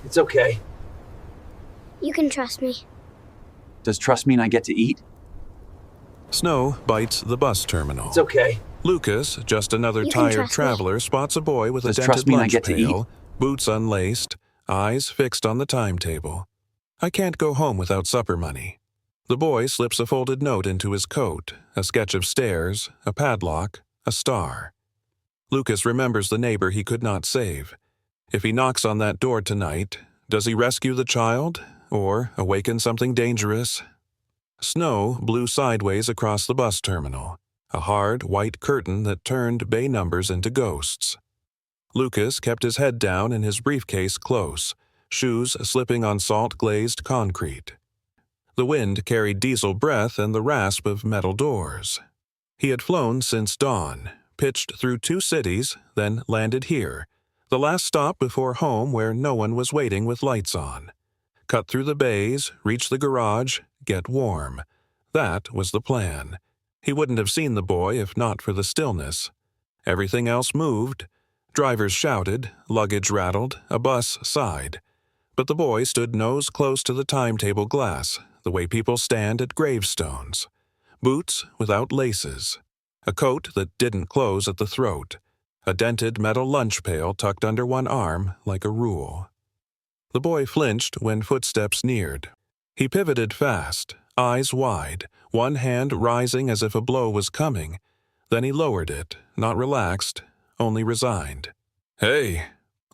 It's okay. You can trust me. Does trust mean I get to eat? Snow bites the bus terminal. It's okay. Lucas, just another You can tired trust me. traveler, spots a boy with a Does trust dented mean I lunch get to eat? pail, boots unlaced, eyes fixed on the timetable. I can't go home without supper money. The boy slips a folded note into his coat, a sketch of stairs, a padlock, a star. Lucas remembers the neighbor he could not save. If he knocks on that door tonight, does he rescue the child or awaken something dangerous? Snow blew sideways across the bus terminal, a hard white curtain that turned bay numbers into ghosts. Lucas kept his head down and his briefcase close, shoes slipping on salt-glazed concrete. The wind carried diesel breath and the rasp of metal doors. He had flown since dawn, pitched through 2 cities, then landed here, the last stop before home where no one was waiting with lights on. Cut through the bays, reach the garage, get warm. That was the plan. He wouldn't have seen the boy if not for the stillness. Everything else moved. Drivers shouted, luggage rattled, a bus sighed. But the boy stood nose close to the timetable glass, the way people stand at gravestones. Boots without laces. A coat that didn't close at the throat. A dented metal lunch pail tucked under one arm like a rule. The boy flinched when footsteps neared. He pivoted fast, eyes wide, one hand rising as if a blow was coming. Then he lowered it, not relaxed, only resigned. "Hey,"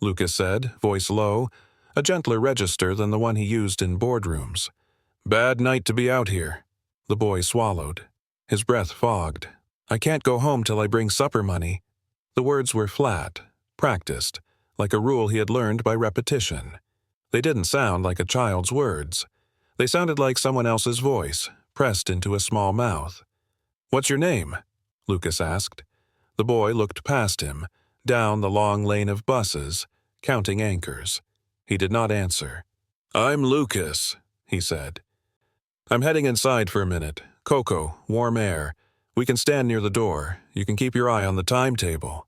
Lucas said, voice low, a gentler register than the one he used in boardrooms. "Bad night to be out here." The boy swallowed. His breath fogged. "I can't go home till I bring supper money." The words were flat, practiced, like a rule he had learned by repetition. They didn't sound like a child's words. They sounded like someone else's voice, pressed into a small mouth. "What's your name?" Lucas asked. The boy looked past him, down the long lane of buses, counting anchors. He did not answer. "I'm Lucas," he said. "I'm heading inside for a minute. Cocoa, warm air. We can stand near the door. You can keep your eye on the timetable."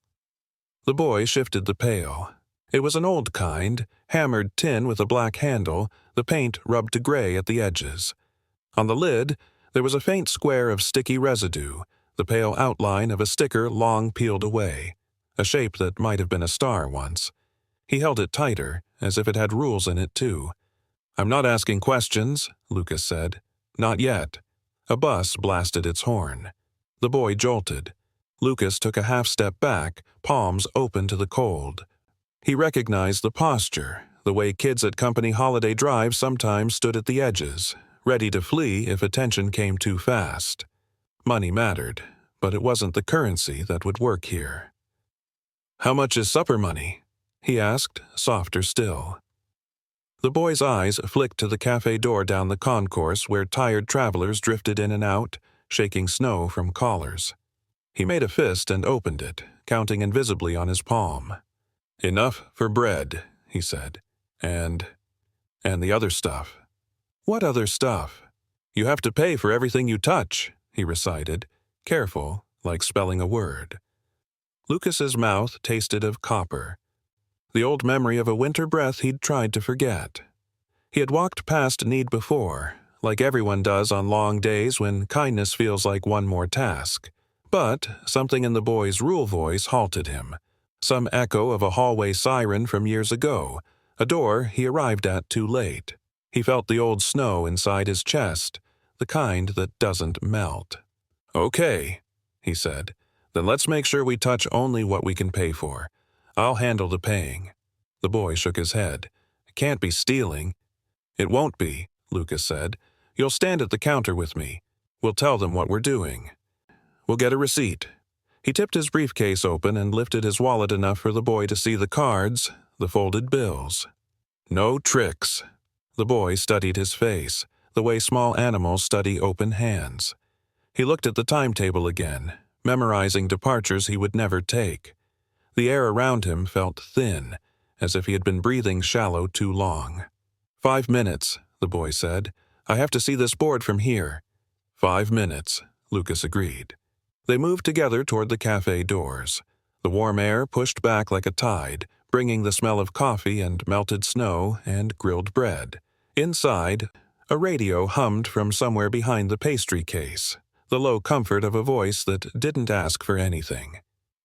The boy shifted the pail. It was an old kind, hammered tin with a black handle, the paint rubbed to gray at the edges. On the lid, there was a faint square of sticky residue, the pale outline of a sticker long peeled away, a shape that might have been a star once. He held it tighter, as if it had rules in it too. "I'm not asking questions," Lucas said. "Not yet." A bus blasted its horn. The boy jolted. Lucas took a half-step back, palms open to the cold. He recognized the posture, the way kids at company holiday drives sometimes stood at the edges, ready to flee if attention came too fast. Money mattered, but it wasn't the currency that would work here. "How much is supper money?" he asked, softer still. The boy's eyes flicked to the cafe door down the concourse where tired travelers drifted in and out, shaking snow from collars. He made a fist and opened it, counting invisibly on his palm. "Enough for bread," he said. And the other stuff." "What other stuff?" "You have to pay for everything you touch," he recited, careful, like spelling a word. Lucas's mouth tasted of copper. The old memory of a winter breath he'd tried to forget. He had walked past need before, like everyone does on long days when kindness feels like one more task. But something in the boy's rule voice halted him. Some echo of a hallway siren from years ago, a door he arrived at too late. He felt the old snow inside his chest, the kind that doesn't melt. "Okay," he said. "Then let's make sure we touch only what we can pay for. I'll handle the paying." The boy shook his head. "It can't be stealing." "It won't be," Lucas said. "You'll stand at the counter with me. We'll tell them what we're doing. We'll get a receipt." He tipped his briefcase open and lifted his wallet enough for the boy to see the cards, the folded bills. "No tricks." The boy studied his face, the way small animals study open hands. He looked at the timetable again, memorizing departures he would never take. The air around him felt thin, as if he had been breathing shallow too long. 5 minutes, the boy said. "I have to see this board from here." 5 minutes, Lucas agreed. They moved together toward the cafe doors. The warm air pushed back like a tide, bringing the smell of coffee and melted snow and grilled bread. Inside, a radio hummed from somewhere behind the pastry case, the low comfort of a voice that didn't ask for anything.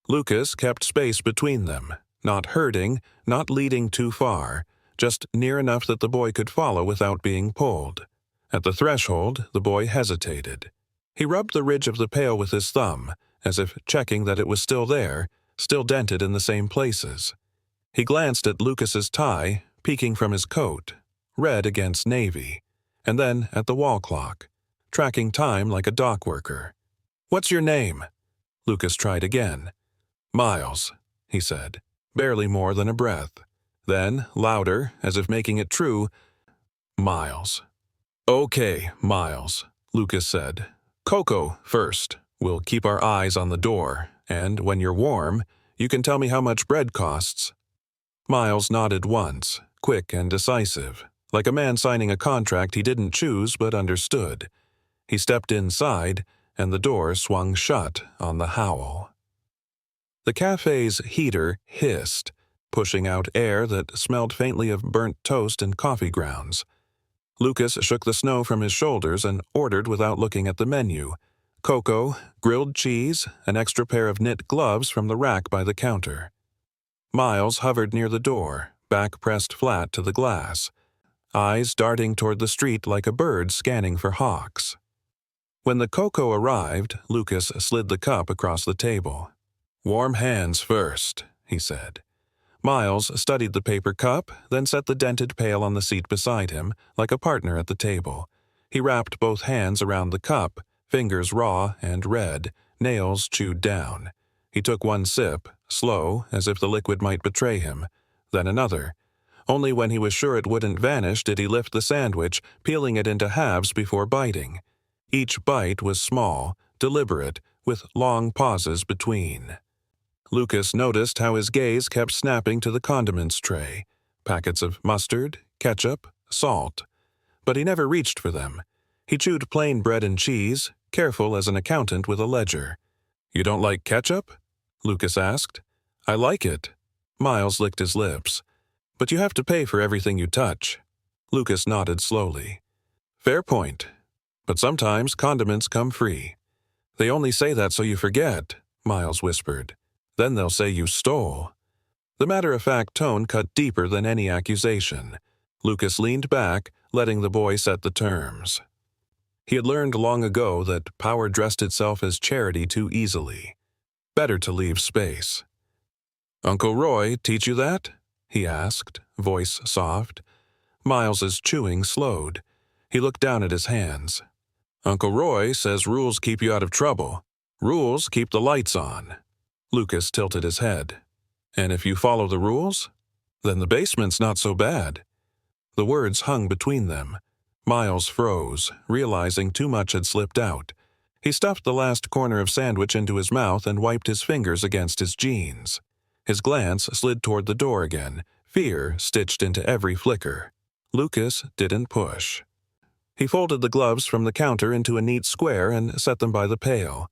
Lucas kept space between them, not hurting, not leading too far, just near enough that the boy could follow without being pulled. At the threshold, the boy hesitated. He rubbed the ridge of the pail with his thumb, as if checking that it was still there, still dented in the same places. He glanced at Lucas's tie, peeking from his coat, red against navy, and then at the wall clock, tracking time like a dock worker. "What's your name?" Lucas tried again. "Miles," he said, barely more than a breath. Then, louder, as if making it true, "Miles." "Okay, Miles," Lucas said. "Cocoa first. We'll keep our eyes on the door, and when you're warm, you can tell me how much bread costs." Miles nodded once, quick and decisive, like a man signing a contract he didn't choose but understood. He stepped inside, and the door swung shut on the howl. The cafe's heater hissed, pushing out air that smelled faintly of burnt toast and coffee grounds. Lucas shook the snow from his shoulders and ordered without looking at the menu: cocoa, grilled cheese, an extra pair of knit gloves from the rack by the counter. Miles hovered near the door, back pressed flat to the glass, eyes darting toward the street like a bird scanning for hawks. When the cocoa arrived, Lucas slid the cup across the table. "Warm hands first," he said. Miles studied the paper cup, then set the dented pail on the seat beside him, like a partner at the table. He wrapped both hands around the cup, fingers raw and red, nails chewed down. He took one sip, slow, as if the liquid might betray him, then another. Only when he was sure it wouldn't vanish did he lift the sandwich, peeling it into halves before biting. Each bite was small, deliberate, with long pauses between. Lucas noticed how his gaze kept snapping to the condiments tray, packets of mustard, ketchup, salt. But he never reached for them. He chewed plain bread and cheese, careful as an accountant with a ledger. "You don't like ketchup?" Lucas asked. "I like it." Miles licked his lips. "But you have to pay for everything you touch." Lucas nodded slowly. "Fair point. But sometimes condiments come free." "They only say that so you forget," Miles whispered. "Then they'll say you stole." The matter-of-fact tone cut deeper than any accusation. Lucas leaned back, letting the boy set the terms. He had learned long ago that power dressed itself as charity too easily. Better to leave space. "Uncle Roy teach you that?" he asked, voice soft. Miles's chewing slowed. He looked down at his hands. "Uncle Roy says rules keep you out of trouble. Rules keep the lights on." Lucas tilted his head. "And if you follow the rules? Then the basement's not so bad." The words hung between them. Miles froze, realizing too much had slipped out. He stuffed the last corner of sandwich into his mouth and wiped his fingers against his jeans. His glance slid toward the door again, fear stitched into every flicker. Lucas didn't push. He folded the gloves from the counter into a neat square and set them by the pail.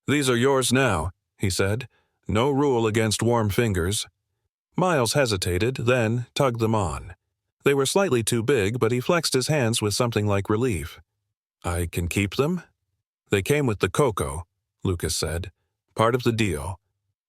"These are yours now," he said. "No rule against warm fingers." Miles hesitated, then tugged them on. They were slightly too big, but he flexed his hands with something like relief. "I can keep them?" "They came with the cocoa," Lucas said. "Part of the deal."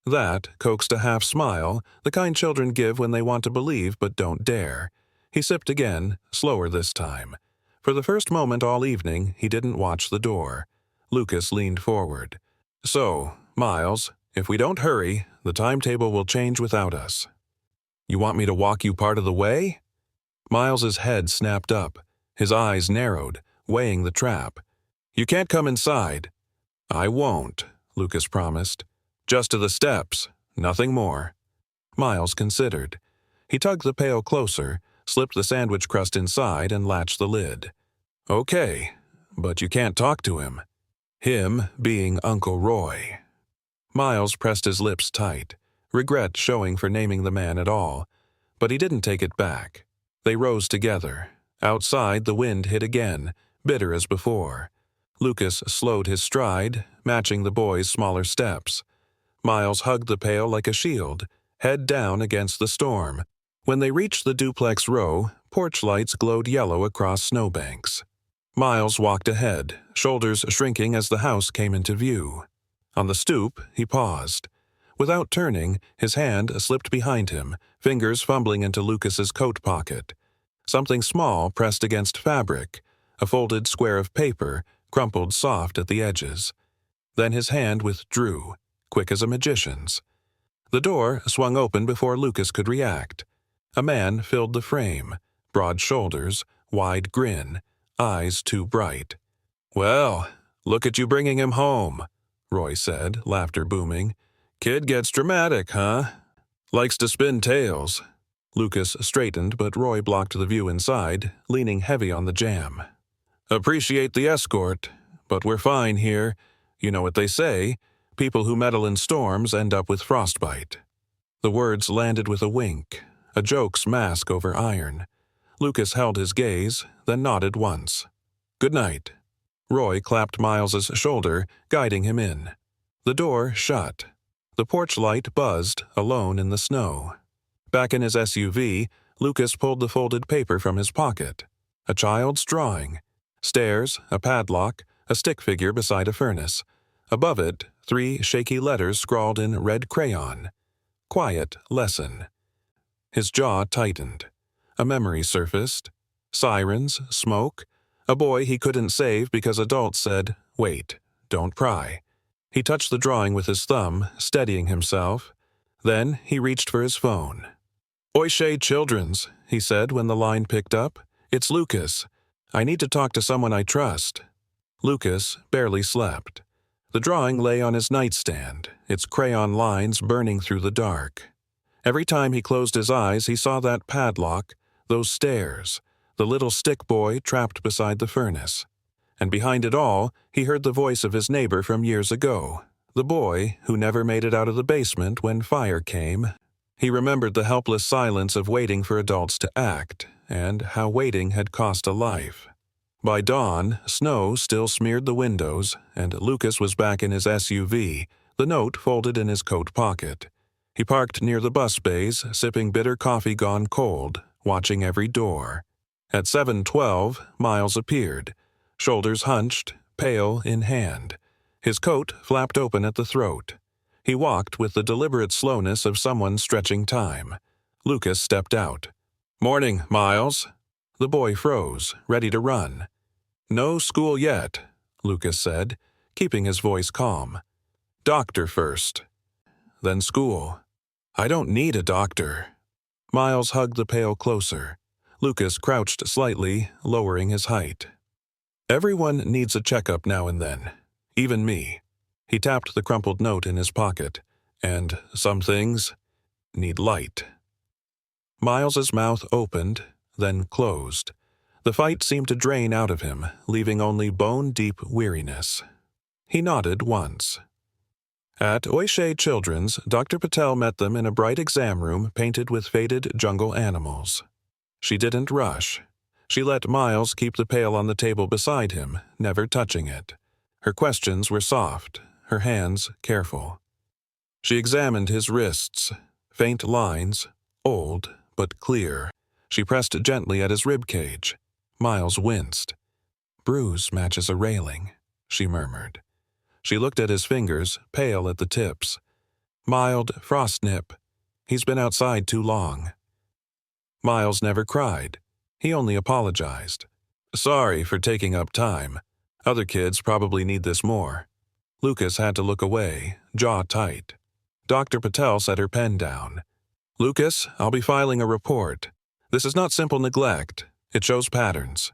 That coaxed a half smile, the kind children give when they want to believe but don't dare. He sipped again, slower this time. For the first moment all evening, he didn't watch the door. Lucas leaned forward. "So, Miles, if we don't hurry, the timetable will change without us." "You want me to walk you part of the way?" Miles's head snapped up. His eyes narrowed, weighing the trap. "You can't come inside." "I won't," Lucas promised. "Just to the steps, nothing more." Miles considered. He tugged the pail closer, slipped the sandwich crust inside, and latched the lid. "Okay, but you can't talk to him." Him being Uncle Roy. Miles pressed his lips tight, regret showing for naming the man at all. But he didn't take it back. They rose together. Outside, the wind hit again, bitter as before. Lucas slowed his stride, matching the boy's smaller steps. Miles hugged the pail like a shield, head down against the storm. When they reached the duplex row, porch lights glowed yellow across snowbanks. Miles walked ahead, shoulders shrinking as the house came into view. On the stoop, he paused. Without turning, his hand slipped behind him, fingers fumbling into Lucas's coat pocket. Something small pressed against fabric, a folded square of paper, crumpled soft at the edges. Then his hand withdrew, quick as a magician's. The door swung open before Lucas could react. A man filled the frame, broad shoulders, wide grin, eyes too bright. "Well, look at you bringing him home," Roy said, laughter booming. "Kid gets dramatic, huh? Likes to spin tales." Lucas straightened, but Roy blocked the view inside, leaning heavy on the jamb. "Appreciate the escort, but we're fine here. You know what they say, people who meddle in storms end up with frostbite." The words landed with a wink, a joke's mask over iron. Lucas held his gaze, then nodded once. "Good night." Roy clapped Miles's shoulder, guiding him in. The door shut. The porch light buzzed, alone in the snow. Back in his SUV, Lucas pulled the folded paper from his pocket. A child's drawing. Stairs, a padlock, a stick figure beside a furnace. Above it, 3 shaky letters scrawled in red crayon. Quiet lesson. His jaw tightened. A memory surfaced. Sirens, smoke, a boy he couldn't save because adults said, "Wait, don't pry." He touched the drawing with his thumb, steadying himself. Then he reached for his phone. "Oishe Children's," he said when the line picked up. "It's Lucas. I need to talk to someone I trust." Lucas barely slept. The drawing lay on his nightstand, its crayon lines burning through the dark. Every time he closed his eyes, he saw that padlock, those stairs, the little stick boy trapped beside the furnace. And behind it all, he heard the voice of his neighbor from years ago, the boy who never made it out of the basement when fire came. He remembered the helpless silence of waiting for adults to act, and how waiting had cost a life. By dawn, snow still smeared the windows, and Lucas was back in his SUV, the note folded in his coat pocket. He parked near the bus bays, sipping bitter coffee gone cold, watching every door. At 7:12, Miles appeared, shoulders hunched, pail in hand. His coat flapped open at the throat. He walked with the deliberate slowness of someone stretching time. Lucas stepped out. "Morning, Miles." The boy froze, ready to run. "No school yet," Lucas said, keeping his voice calm. "Doctor first. Then school. I don't need a doctor." Miles hugged the pail closer. Lucas crouched slightly, lowering his height. "Everyone needs a checkup now and then. Even me." He tapped the crumpled note in his pocket. "And some things need light." Miles's mouth opened, then closed. The fight seemed to drain out of him, leaving only bone-deep weariness. He nodded once. At Oishe Children's, Dr. Patel met them in a bright exam room painted with faded jungle animals. She didn't rush. She let Miles keep the pail on the table beside him, never touching it. Her questions were soft, her hands careful. She examined his wrists, faint lines, old but clear. She pressed gently at his rib cage. Miles winced. "Bruise matches a railing," she murmured. She looked at his fingers, pale at the tips. "Mild frost nip. He's been outside too long." Miles never cried. He only apologized. "Sorry for taking up time. Other kids probably need this more." Lucas had to look away, jaw tight. Dr. Patel set her pen down. "Lucas, I'll be filing a report. This is not simple neglect. It shows patterns."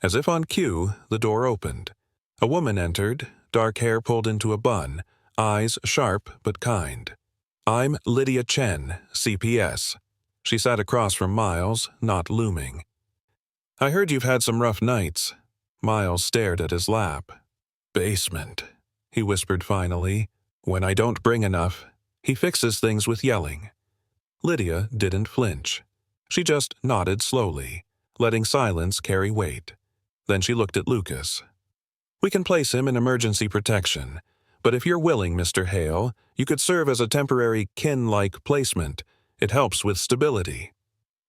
As if on cue, the door opened. A woman entered, dark hair pulled into a bun, eyes sharp but kind. "I'm Lydia Chen, CPS." She sat across from Miles, not looming. "I heard you've had some rough nights." Miles stared at his lap. "Basement," he whispered finally. "When I don't bring enough, he fixes things with yelling." Lydia didn't flinch. She just nodded slowly, letting silence carry weight. Then she looked at Lucas. "We can place him in emergency protection, But if you're willing, Mr. Hale, you could serve as a temporary kin-like placement. It helps with stability."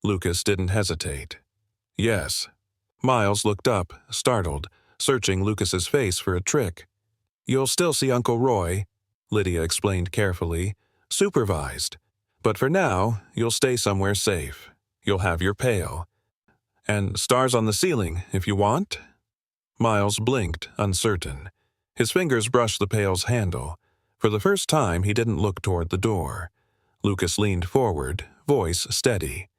Lucas didn't hesitate. "Yes." Miles looked up, startled, searching Lucas's face for a trick. "You'll still see Uncle Roy," Lydia explained carefully, "supervised. But for now, you'll stay somewhere safe. You'll have your pail. And stars on the ceiling, if you want." Miles blinked, uncertain. His fingers brushed the pail's handle. For the first time, he didn't look toward the door. Lucas leaned forward, voice steady.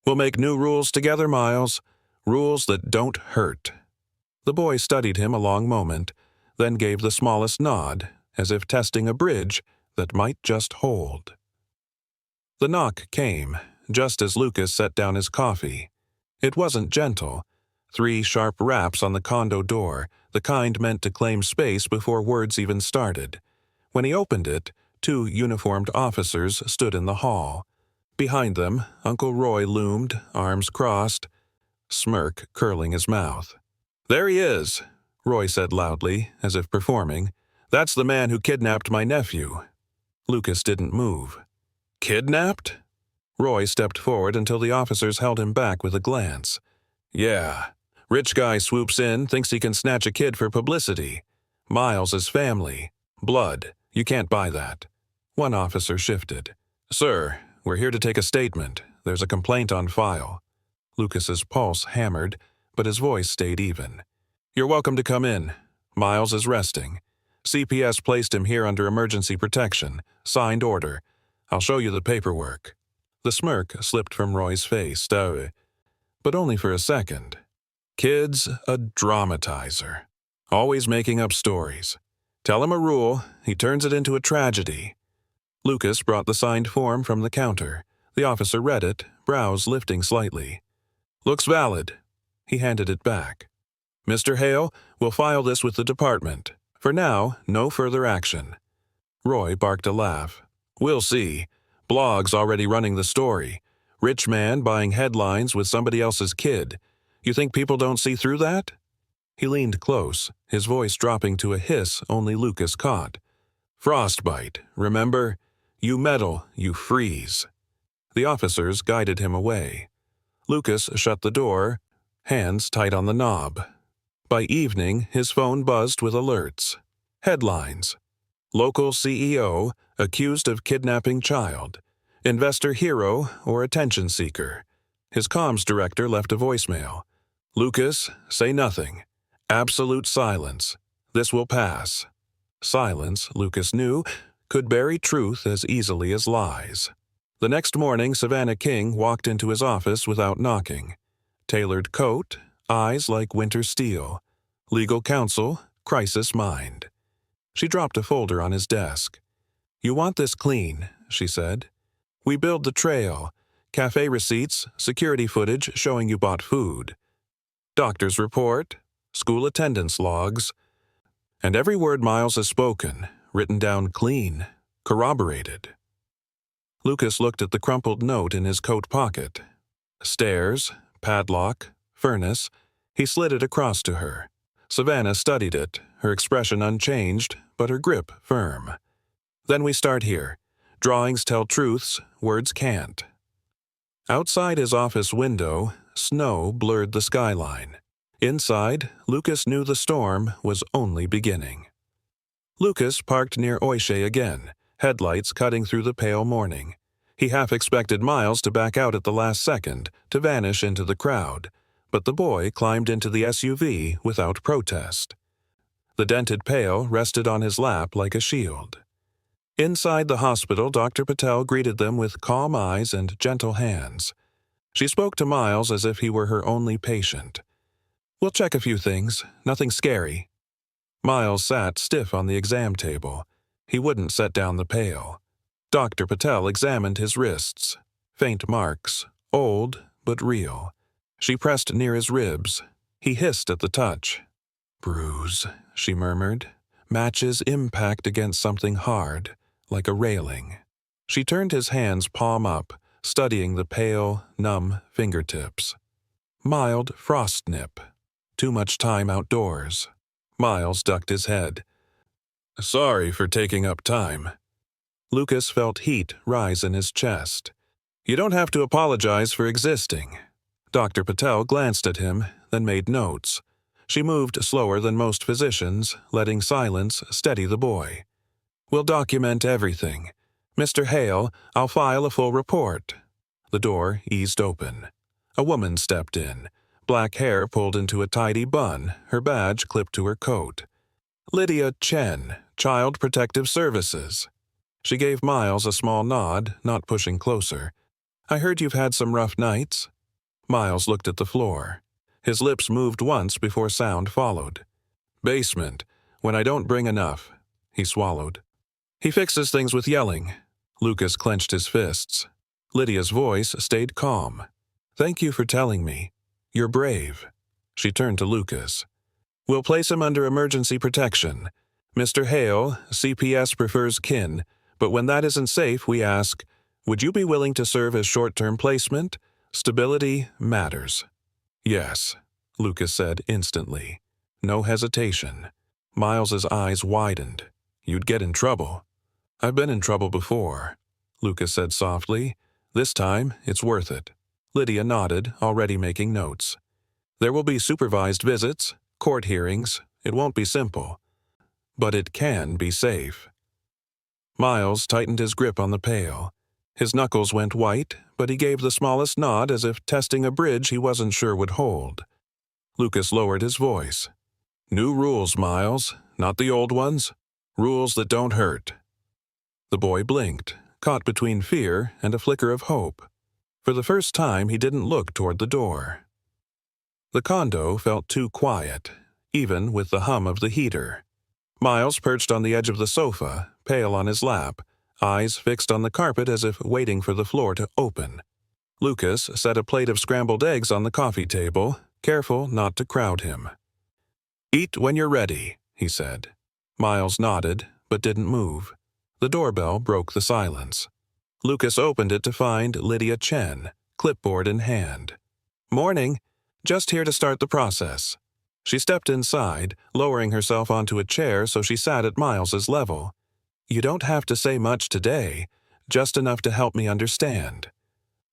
"We'll make new rules together, Miles. Rules that don't hurt." The boy studied him a long moment, then gave the smallest nod, as if testing a bridge that might just hold. The knock came, just as Lucas set down his coffee. It wasn't gentle. 3 sharp raps on the condo door, the kind meant to claim space before words even started. When he opened it, 2 uniformed officers stood in the hall. Behind them, Uncle Roy loomed, arms crossed, smirk curling his mouth. "There he is," Roy said loudly, as if performing. "That's the man who kidnapped my nephew." Lucas didn't move. "Kidnapped?" Roy stepped forward until the officers held him back with a glance. "Yeah. Rich guy swoops in, thinks he can snatch a kid for publicity. Miles is family. Blood. You can't buy that." One officer shifted. "Sir, we're here to take a statement. There's a complaint on file." Lucas's pulse hammered, but his voice stayed even. "You're welcome to come in. Miles is resting. CPS placed him here under emergency protection. Signed order. I'll show you the paperwork." The smirk slipped from Roy's face, but only for a second. Kid's a dramatizer. Always making up stories. Tell him a rule, he turns it into a tragedy. Lucas brought the signed form from the counter. The officer read it, brows lifting slightly. "Looks valid." He handed it back. "Mr. Hale, we'll file this with the department. For now, no further action." Roy barked a laugh. "We'll see. Blog's already running the story. Rich man buying headlines with somebody else's kid. You think people don't see through that?" He leaned close, his voice dropping to a hiss only Lucas caught. "Frostbite, remember? You meddle, you freeze." The officers guided him away. Lucas shut the door, hands tight on the knob. By evening, his phone buzzed with alerts. Headlines. Local CEO accused of kidnapping child. Investor hero or attention seeker. His comms director left a voicemail. "Lucas, say nothing. Absolute silence. This will pass." Silence, Lucas knew, could bury truth as easily as lies. The next morning, Savannah King walked into his office without knocking. Tailored coat, eyes like winter steel. Legal counsel, crisis mind. She dropped a folder on his desk. "You want this clean," she said. "We build the trail. Cafe receipts, security footage showing you bought food. Doctor's report, school attendance logs. And every word Miles has spoken, written down clean, corroborated." Lucas looked at the crumpled note in his coat pocket. Stairs, padlock, furnace. He slid it across to her. Savannah studied it, her expression unchanged, but her grip firm. "Then we start here. Drawings tell truths, words can't." Outside his office window, snow blurred the skyline. Inside, Lucas knew the storm was only beginning. Lucas parked near Oishe again, headlights cutting through the pale morning. He half expected Miles to back out at the last second, to vanish into the crowd, but the boy climbed into the SUV without protest. The dented pail rested on his lap like a shield. Inside the hospital, Dr. Patel greeted them with calm eyes and gentle hands. She spoke to Miles as if he were her only patient. "We'll check a few things, nothing scary." Miles sat stiff on the exam table. He wouldn't set down the pail. Dr. Patel examined his wrists. Faint marks, old but real. She pressed near his ribs. He hissed at the touch. "Bruise," she murmured. "Matches impact against something hard, like a railing." She turned his hands palm up, studying the pale, numb fingertips. Mild frost nip. Too much time outdoors. Miles ducked his head. Sorry for taking up time. Lucas felt heat rise in his chest. You don't have to apologize for existing. Dr. Patel glanced at him, then made notes. She moved slower than most physicians, letting silence steady the boy. We'll document everything. Mr. Hale, I'll file a full report. The door eased open. A woman stepped in, black hair pulled into a tidy bun, her badge clipped to her coat. Lydia Chen, Child Protective Services. She gave Miles a small nod, not pushing closer. I heard you've had some rough nights. Miles looked at the floor. His lips moved once before sound followed. Basement, when I don't bring enough. He swallowed. He fixes things with yelling. Lucas clenched his fists. Lydia's voice stayed calm. Thank you for telling me. You're brave. She turned to Lucas. We'll place him under emergency protection. Mr. Hale, CPS prefers kin, but when that isn't safe, we ask, would you be willing to serve as short-term placement? Stability matters. Yes, Lucas said instantly. No hesitation. Miles's eyes widened. You'd get in trouble. I've been in trouble before, Lucas said softly. This time, it's worth it. Lydia nodded, already making notes. There will be supervised visits, court hearings. It won't be simple. But it can be safe. Miles tightened his grip on the pail. His knuckles went white, but he gave the smallest nod as if testing a bridge he wasn't sure would hold. Lucas lowered his voice. New rules, Miles, not the old ones. Rules that don't hurt. The boy blinked, caught between fear and a flicker of hope. For the first time, he didn't look toward the door. The condo felt too quiet, even with the hum of the heater. Miles perched on the edge of the sofa, pail on his lap, eyes fixed on the carpet as if waiting for the floor to open. Lucas set a plate of scrambled eggs on the coffee table, careful not to crowd him. Eat when you're ready, he said. Miles nodded, but didn't move. The doorbell broke the silence. Lucas opened it to find Lydia Chen, clipboard in hand. Morning. Just here to start the process. She stepped inside, lowering herself onto a chair so she sat at Miles's level. You don't have to say much today, just enough to help me understand.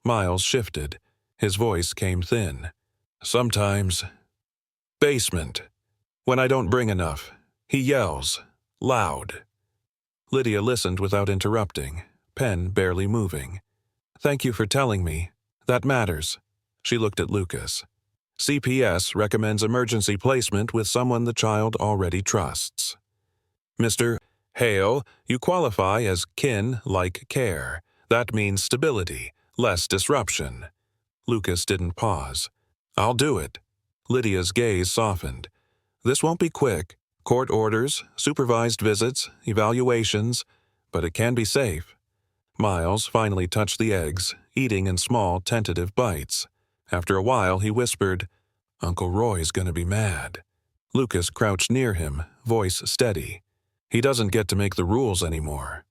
Miles shifted. His voice came thin. Sometimes. Basement. When I don't bring enough. He yells. Loud. Lydia listened without interrupting, pen barely moving. Thank you for telling me. That matters. She looked at Lucas. CPS recommends emergency placement with someone the child already trusts. Mr. Hale, you qualify as kin-like care. That means stability, less disruption. Lucas didn't pause. I'll do it. Lydia's gaze softened. This won't be quick. Court orders, supervised visits, evaluations, but it can be safe. Miles finally touched the eggs, eating in small, tentative bites. After a while, he whispered, Uncle Roy's gonna be mad. Lucas crouched near him, voice steady. He doesn't get to make the rules anymore.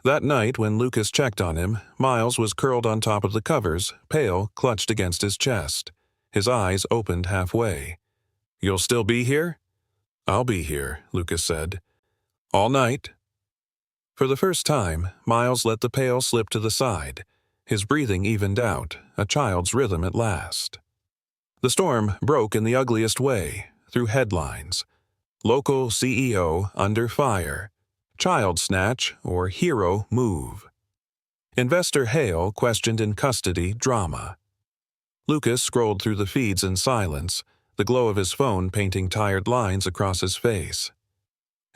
That night, when Lucas checked on him, Miles was curled on top of the covers, pale clutched against his chest. His eyes opened halfway. You'll still be here? I'll be here, Lucas said. All night? For the first time, Miles let the pail slip to the side. His breathing evened out, a child's rhythm at last. The storm broke in the ugliest way, through headlines. Local CEO under fire. Child snatch or hero move. Investor Hale questioned in custody drama. Lucas scrolled through the feeds in silence, the glow of his phone painting tired lines across his face.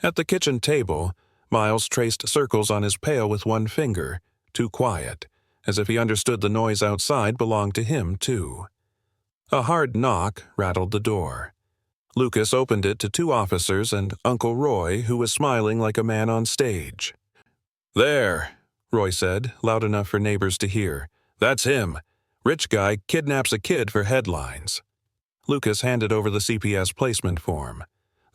At the kitchen table, Miles traced circles on his pail with one finger, too quiet, as if he understood the noise outside belonged to him, too. A hard knock rattled the door. Lucas opened it to two officers and Uncle Roy, who was smiling like a man on stage. There, Roy said, loud enough for neighbors to hear. That's him. Rich guy kidnaps a kid for headlines. Lucas handed over the CPS placement form.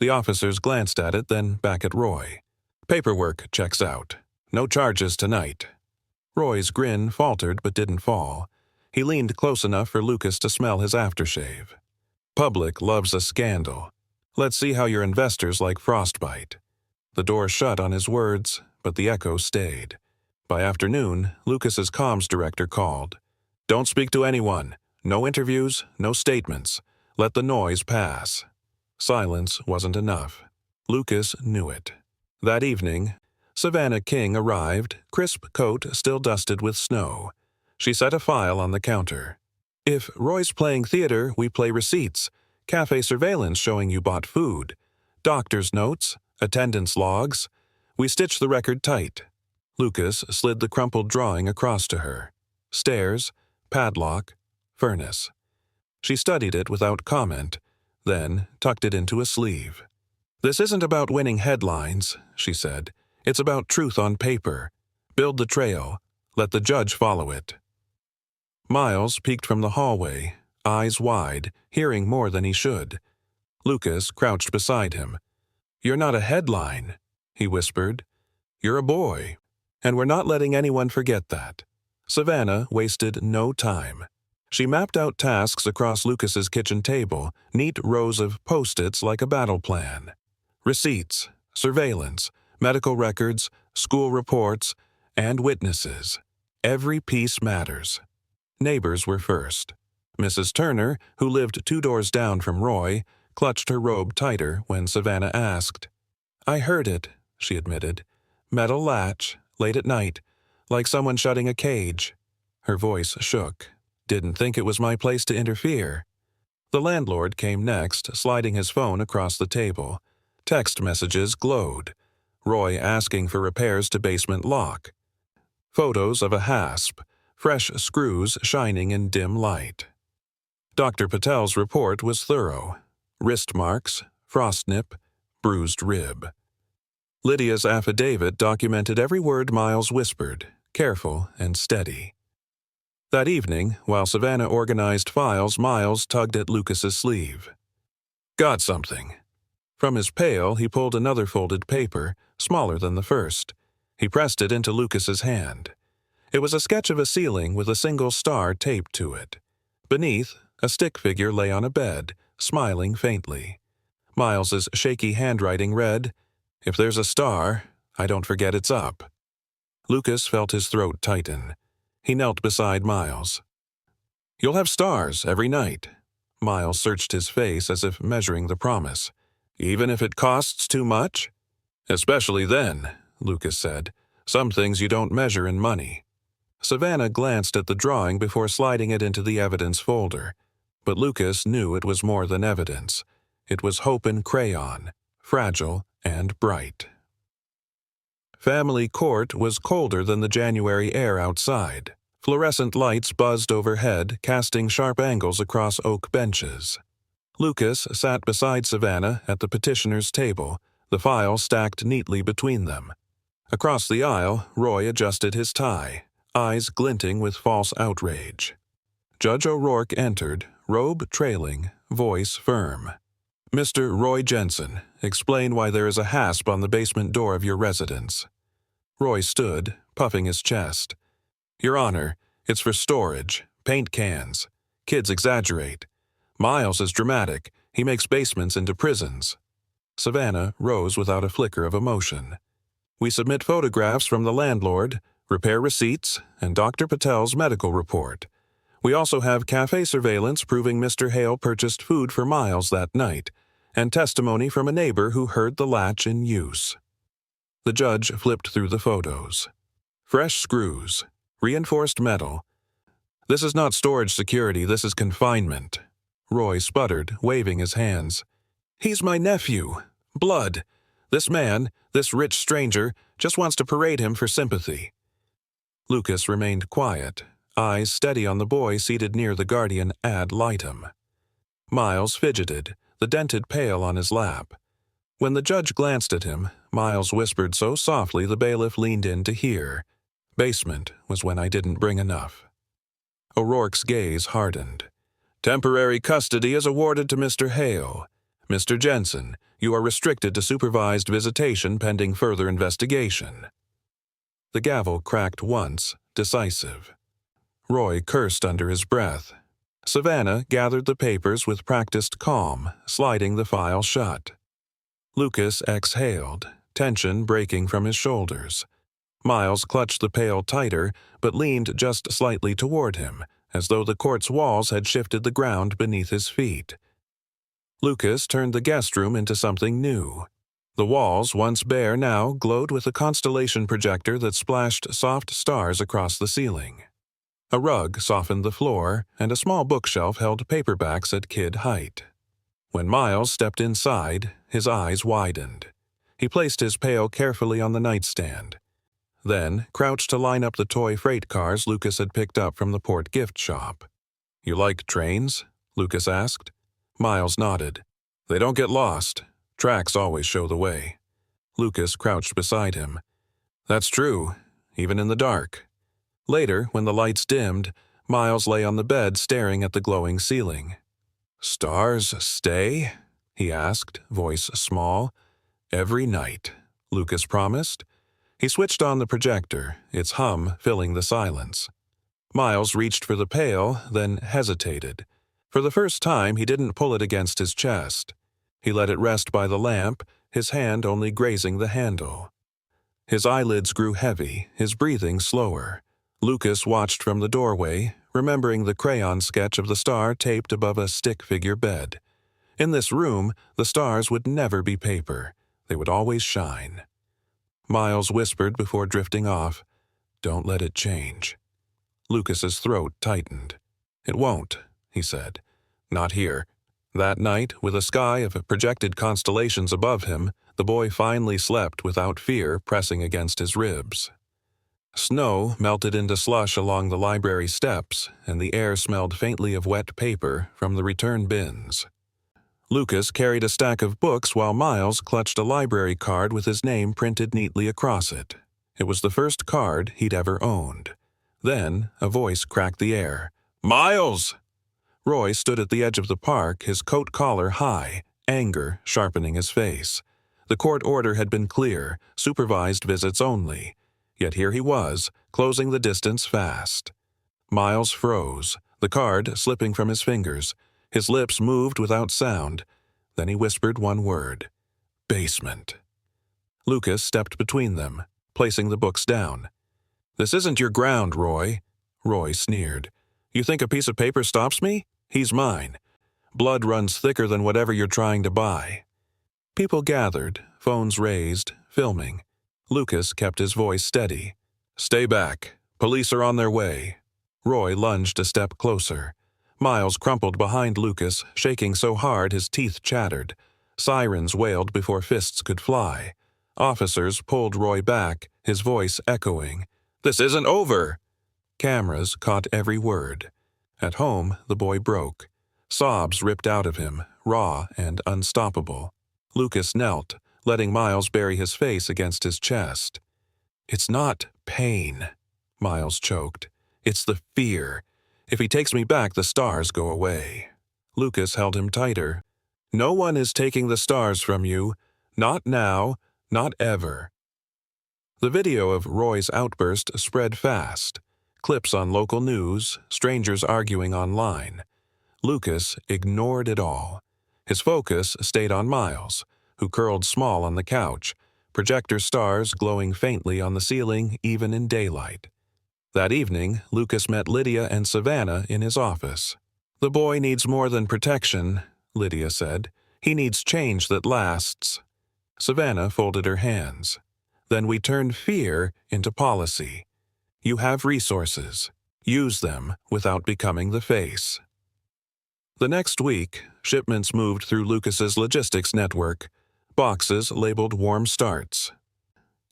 The officers glanced at it, then back at Roy. Paperwork checks out. No charges tonight. Roy's grin faltered but didn't fall. He leaned close enough for Lucas to smell his aftershave. Public loves a scandal. Let's see how your investors like frostbite. The door shut on his words, but the echo stayed. By afternoon, Lucas's comms director called. "Don't speak to anyone. No interviews, no statements. Let the noise pass." Silence wasn't enough. Lucas knew it. That evening, Savannah King arrived, crisp coat still dusted with snow. She set a file on the counter. "If Roy's playing theater, we play receipts. Cafe surveillance showing you bought food. Doctor's notes, attendance logs. We stitch the record tight." Lucas slid the crumpled drawing across to her. Stairs, padlock, furnace. She studied it without comment, then tucked it into a sleeve. "This isn't about winning headlines," she said. "It's about truth on paper. Build the trail. Let the judge follow it." Miles peeked from the hallway, eyes wide, hearing more than he should. Lucas crouched beside him. "You're not a headline," he whispered. "You're a boy, and we're not letting anyone forget that." Savannah wasted no time. She mapped out tasks across Lucas's kitchen table, neat rows of Post-its like a battle plan. Receipts, surveillance, medical records, school reports, and witnesses. Every piece matters. Neighbors were first. Mrs. Turner, who lived 2 doors down from Roy, clutched her robe tighter when Savannah asked. "I heard it," she admitted. "Metal latch, late at night, like someone shutting a cage." Her voice shook. "Didn't think it was my place to interfere." The landlord came next, sliding his phone across the table. Text messages glowed. Roy asking for repairs to basement lock. Photos of a hasp, fresh screws shining in dim light. Dr. Patel's report was thorough. Wrist marks, frost nip, bruised rib. Lydia's affidavit documented every word Miles whispered, careful and steady. That evening, while Savannah organized files, Miles tugged at Lucas's sleeve. "Got something." From his pail, he pulled another folded paper, smaller than the first. He pressed it into Lucas's hand. It was a sketch of a ceiling with a single star taped to it. Beneath, a stick figure lay on a bed, smiling faintly. Miles's shaky handwriting read, "If there's a star, I don't forget it's up." Lucas felt his throat tighten. He knelt beside Miles. "You'll have stars every night." Miles searched his face as if measuring the promise. "Even if it costs too much?" "Especially then," Lucas said. "Some things you don't measure in money." Savannah glanced at the drawing before sliding it into the evidence folder. But Lucas knew it was more than evidence. It was hope in crayon, fragile and bright. Family Court was colder than the January air outside. Fluorescent lights buzzed overhead, casting sharp angles across oak benches. Lucas sat beside Savannah at the petitioner's table, the file stacked neatly between them. Across the aisle, Roy adjusted his tie, eyes glinting with false outrage. Judge O'Rourke entered, robe trailing, voice firm. "Mr. Roy Jensen, explain why there is a hasp on the basement door of your residence." Roy stood, puffing his chest. "Your Honor, it's for storage, paint cans. Kids exaggerate. Miles is dramatic. He makes basements into prisons." Savannah rose without a flicker of emotion. "We submit photographs from the landlord, repair receipts, and Dr. Patel's medical report. We also have cafe surveillance proving Mr. Hale purchased food for Miles that night, and testimony from a neighbor who heard the latch in use." The judge flipped through the photos. Fresh screws, reinforced metal. "This is not storage security, this is confinement." Roy sputtered, waving his hands. "He's my nephew. Blood. This man, this rich stranger, just wants to parade him for sympathy." Lucas remained quiet, eyes steady on the boy seated near the guardian ad litem. Miles fidgeted, the dented pail on his lap. When the judge glanced at him, Miles whispered so softly the bailiff leaned in to hear. "Basement was when I didn't bring enough." O'Rourke's gaze hardened. "Temporary custody is awarded to Mr. Hale. Mr. Jensen, you are restricted to supervised visitation pending further investigation." The gavel cracked once, decisive. Roy cursed under his breath. Savannah gathered the papers with practiced calm, sliding the file shut. Lucas exhaled, tension breaking from his shoulders. Miles clutched the pail tighter, but leaned just slightly toward him, as though the court's walls had shifted the ground beneath his feet. Lucas turned the guest room into something new. The walls, once bare now, glowed with a constellation projector that splashed soft stars across the ceiling. A rug softened the floor, and a small bookshelf held paperbacks at kid height. When Miles stepped inside, his eyes widened. He placed his pail carefully on the nightstand, then crouched to line up the toy freight cars Lucas had picked up from the port gift shop. "You like trains?" Lucas asked. Miles nodded. "They don't get lost. Tracks always show the way." Lucas crouched beside him. "That's true, even in the dark." Later, when the lights dimmed, Miles lay on the bed staring at the glowing ceiling. "Stars stay?" he asked, voice small. "Every night," Lucas promised. He switched on the projector, its hum filling the silence. Miles reached for the pail, then hesitated. For the first time, he didn't pull it against his chest. He let it rest by the lamp, his hand only grazing the handle. His eyelids grew heavy, his breathing slower. Lucas watched from the doorway, remembering the crayon sketch of the star taped above a stick-figure bed. In this room, the stars would never be paper. They would always shine. Miles whispered before drifting off, "Don't let it change." Lucas's throat tightened. "It won't," he said. "Not here." That night, with a sky of projected constellations above him, the boy finally slept without fear pressing against his ribs. Snow melted into slush along the library steps, and the air smelled faintly of wet paper from the return bins. Lucas carried a stack of books while Miles clutched a library card with his name printed neatly across it. It was the first card he'd ever owned. Then a voice cracked the air. "Miles!" Roy stood at the edge of the park, his coat collar high, anger sharpening his face. The court order had been clear, supervised visits only. Yet here he was, closing the distance fast. Miles froze, the card slipping from his fingers. His lips moved without sound. Then he whispered one word. "Basement." Lucas stepped between them, placing the books down. "This isn't your ground, Roy." Roy sneered. "You think a piece of paper stops me? He's mine. Blood runs thicker than whatever you're trying to buy." People gathered, phones raised, filming. Lucas kept his voice steady. "Stay back. Police are on their way." Roy lunged a step closer. Miles crumpled behind Lucas, shaking so hard his teeth chattered. Sirens wailed before fists could fly. Officers pulled Roy back, his voice echoing. "This isn't over!" Cameras caught every word. At home, the boy broke. Sobs ripped out of him, raw and unstoppable. Lucas knelt, letting Miles bury his face against his chest. "It's not pain," Miles choked. "It's the fear. If he takes me back, the stars go away." Lucas held him tighter. "No one is taking the stars from you. Not now, not ever." The video of Roy's outburst spread fast. Clips on local news, strangers arguing online. Lucas ignored it all. His focus stayed on Miles, who curled small on the couch, projector stars glowing faintly on the ceiling even in daylight. That evening, Lucas met Lydia and Savannah in his office. "The boy needs more than protection," Lydia said. "He needs change that lasts." Savannah folded her hands. "Then we turn fear into policy. You have resources. Use them without becoming the face." The next week, shipments moved through Lucas's logistics network, boxes labeled warm starts.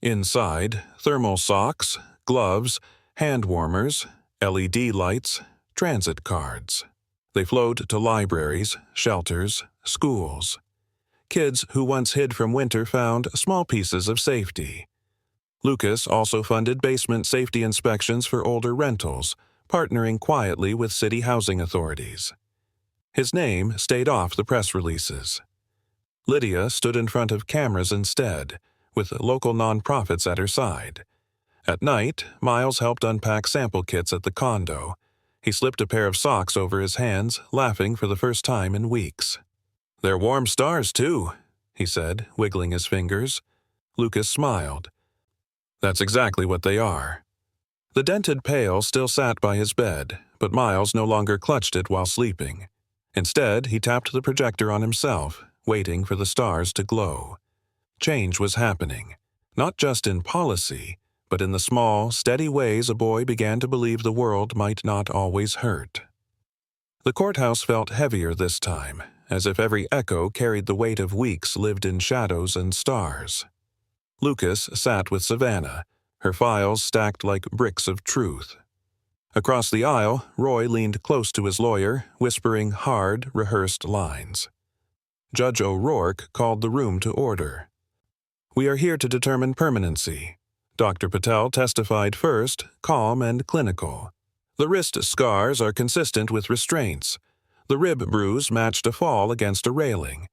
Inside, thermal socks, gloves, hand warmers, LED lights, transit cards. They flowed to libraries, shelters, schools. Kids who once hid from winter found small pieces of safety. Lucas also funded basement safety inspections for older rentals, partnering quietly with city housing authorities. His name stayed off the press releases. Lydia stood in front of cameras instead, with local nonprofits at her side. At night, Miles helped unpack sample kits at the condo. He slipped a pair of socks over his hands, laughing for the first time in weeks. "They're warm stars, too," he said, wiggling his fingers. Lucas smiled. That's exactly what they are. The dented pail still sat by his bed, but Miles no longer clutched it while sleeping. Instead, he tapped the projector on himself, waiting for the stars to glow. Change was happening, not just in policy, but in the small, steady ways a boy began to believe the world might not always hurt. The courthouse felt heavier this time, as if every echo carried the weight of weeks lived in shadows and stars. Lucas sat with Savannah, her files stacked like bricks of truth. Across the aisle, Roy leaned close to his lawyer, whispering hard, rehearsed lines. Judge O'Rourke called the room to order. "We are here to determine permanency." Dr. Patel testified first, calm and clinical. "The wrist scars are consistent with restraints. The rib bruise matched a fall against a railing.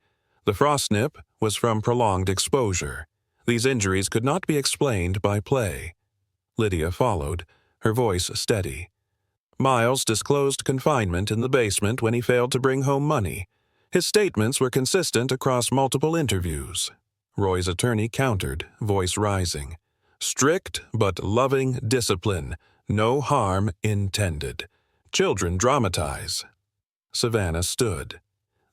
The frost nip was from prolonged exposure. These injuries could not be explained by play." Lydia followed, her voice steady. "Miles disclosed confinement in the basement when he failed to bring home money. His statements were consistent across multiple interviews." Roy's attorney countered, voice rising. "Strict but loving discipline. No harm intended. Children dramatize." Savannah stood.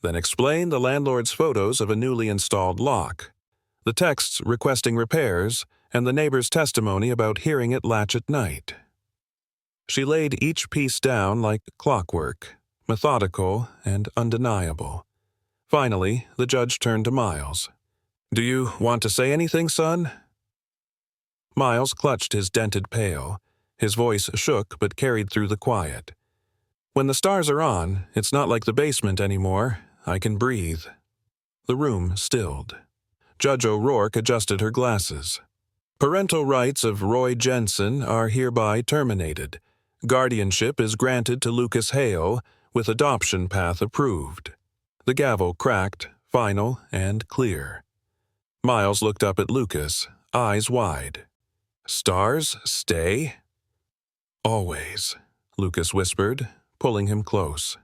"Then explain the landlord's photos of a newly installed lock, the texts requesting repairs, and the neighbor's testimony about hearing it latch at night." She laid each piece down like clockwork, methodical and undeniable. Finally, the judge turned to Miles. "Do you want to say anything, son?" Miles clutched his dented pail. His voice shook but carried through the quiet. "When the stars are on, it's not like the basement anymore. I can breathe." The room stilled. Judge O'Rourke adjusted her glasses. "Parental rights of Roy Jensen are hereby terminated. Guardianship is granted to Lucas Hale, with adoption path approved." The gavel cracked, final and clear. Miles looked up at Lucas, eyes wide. "Stars stay?" "Always," Lucas whispered, pulling him close.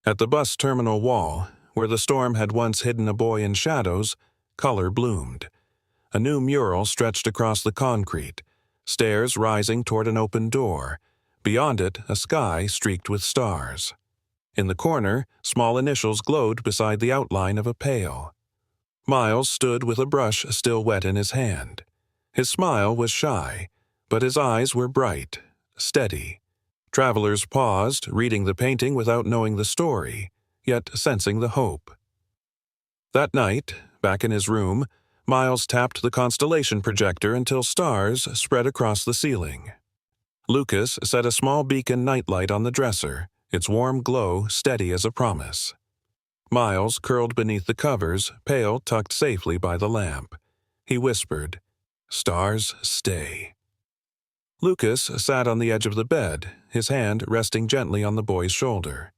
At the bus terminal wall, where the storm had once hidden a boy in shadows, color bloomed. A new mural stretched across the concrete, stairs rising toward an open door. Beyond it, a sky streaked with stars. In the corner, small initials glowed beside the outline of a pail. Miles stood with a brush still wet in his hand. His smile was shy, but his eyes were bright, steady. Travelers paused, reading the painting without knowing the story, yet sensing the hope. That night, back in his room, Miles tapped the constellation projector until stars spread across the ceiling. Lucas set a small beacon nightlight on the dresser, its warm glow steady as a promise. Miles curled beneath the covers, pail tucked safely by the lamp. He whispered, "Stars stay." Lucas sat on the edge of the bed, his hand resting gently on the boy's shoulder.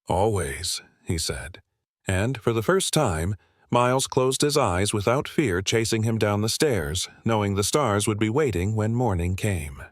"Always," he said. And for the first time, Miles closed his eyes without fear chasing him down the stairs, knowing the stars would be waiting when morning came.